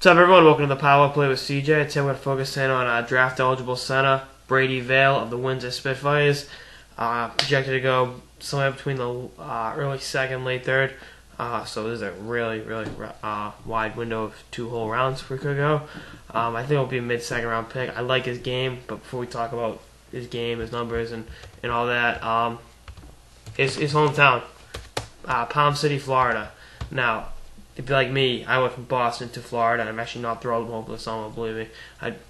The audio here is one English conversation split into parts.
What's up, everyone? Welcome to the Power Play with CJ. Today we're going to focus in on draft-eligible center Brady Vail of the Windsore Spitfires. Projected to go somewhere between the early second, late third. So there's a really wide window of 2 whole rounds we could go. I think it'll be a mid-second round pick. I like his game, but before we talk about his game, his numbers, and all that, his hometown, Palm City, Florida. Now, if you're like me, I went from Boston to Florida, and I'm actually not thrilled home for the summer, believe me.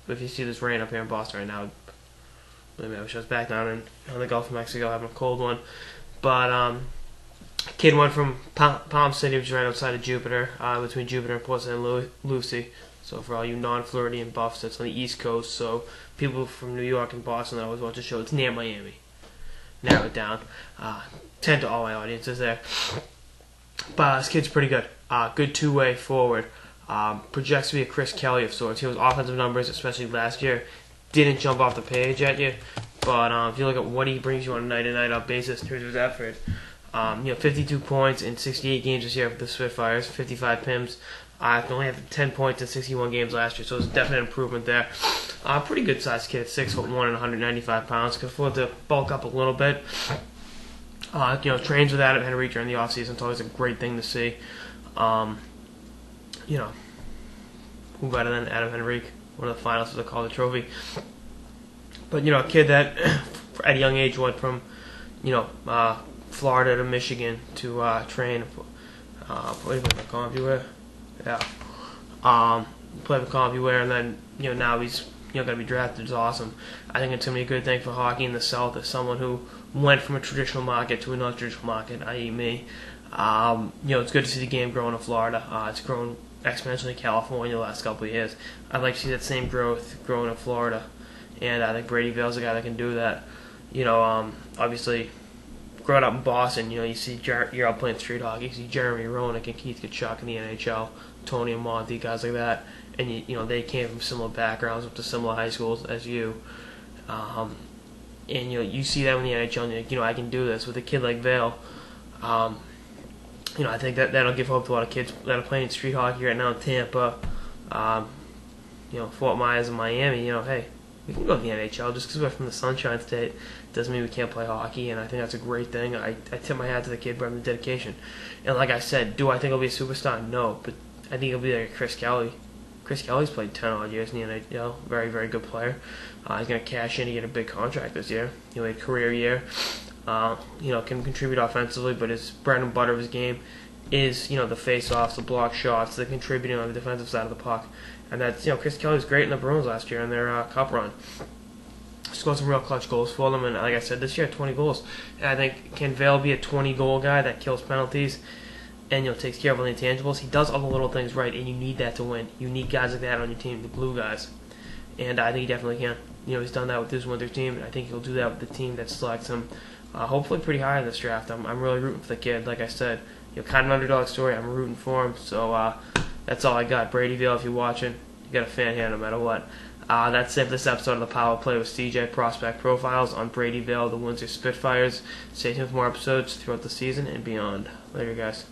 If you see this rain up here in Boston right now, believe me, I wish I was back down on the Gulf of Mexico having a cold one. But kid went from Palm City, which is right outside of Jupiter, between Jupiter and Port St. Lucie. So for all you non-Floridian buffs, that's on the East Coast. So people from New York and Boston that always watch the show, it's near Miami. Narrow it down. 10 to all my audiences there. But this kid's pretty good. Good two-way forward. Projects to be a Chris Kelly of sorts. He was offensive numbers, especially last year, didn't jump off the page at you. But if you look at what he brings you on a night-in, night-out basis in terms of his effort, 52 points in 68 games this year for the Spitfires, 55 PIMs. He only had 10 points in 61 games last year, so it's a definite improvement there. Pretty good-sized kid, 6'1" and 195 pounds. Could afford to bulk up a little bit. Trains with Adam Henrique during the offseason. It's always a great thing to see. Who better than Adam Henrique, one of the finalists of the Calder Trophy. But, a kid that at a young age went from, Florida to Michigan to train. Play with CompuWare. Yeah. Play with CompuWare, and then, now he's going to be drafted. Is awesome. I think it's going to be a good thing for hockey in the South as someone who went from a traditional market to a non-traditional market, i.e. me. It's good to see the game grow in Florida. It's grown exponentially in California the last couple of years. I'd like to see that same growth growing in Florida, and I think Brady Vail's the guy that can do that. Obviously, growing up in Boston, you see you're out playing street hockey. You see Jeremy Roenick and Keith Tkachuk in the NHL, Tony and Monty, guys like that, and they came from similar backgrounds, went to similar high schools as you. And you see that in the NHL, and you're like, I can do this with a kid like Vail. I think that'll give hope to a lot of kids that are playing street hockey right now in Tampa, Fort Myers and Miami. Hey, we can go to the NHL just because we're from the Sunshine State. Doesn't mean we can't play hockey, and I think that's a great thing. I tip my hat to the kid for having the dedication. And like I said, do I think he'll be a superstar? No, but I think he'll be like a Chris Kelly. Chris Kelly's played 10 odd years in the NHL. Very, very good player. He's going to cash in to get a big contract this year. He had a career year. Can contribute offensively, but his bread and butter of his game is, the face-offs, the block shots, the contributing on the defensive side of the puck. And that's, Chris Kelly was great in the Bruins last year in their cup run. Scored some real clutch goals for them, and like I said, this year 20 goals. And I think, can Vail be a 20-goal guy that kills penalties and takes care of all the intangibles? He does all the little things right, and you need that to win. You need guys like that on your team, the glue guys. And I think he definitely can. He's done that with this Windsor team, and I think he'll do that with the team that selects him. Hopefully pretty high in this draft. I'm really rooting for the kid. Like I said, kind of an underdog story. I'm rooting for him. So that's all I got. Brady Vail, if you're watching, you got a fan here no matter what. That's it for this episode of the Power Play with CJ Prospect Profiles on Brady Vail, the Windsor Spitfires. Stay tuned for more episodes throughout the season and beyond. Later, guys.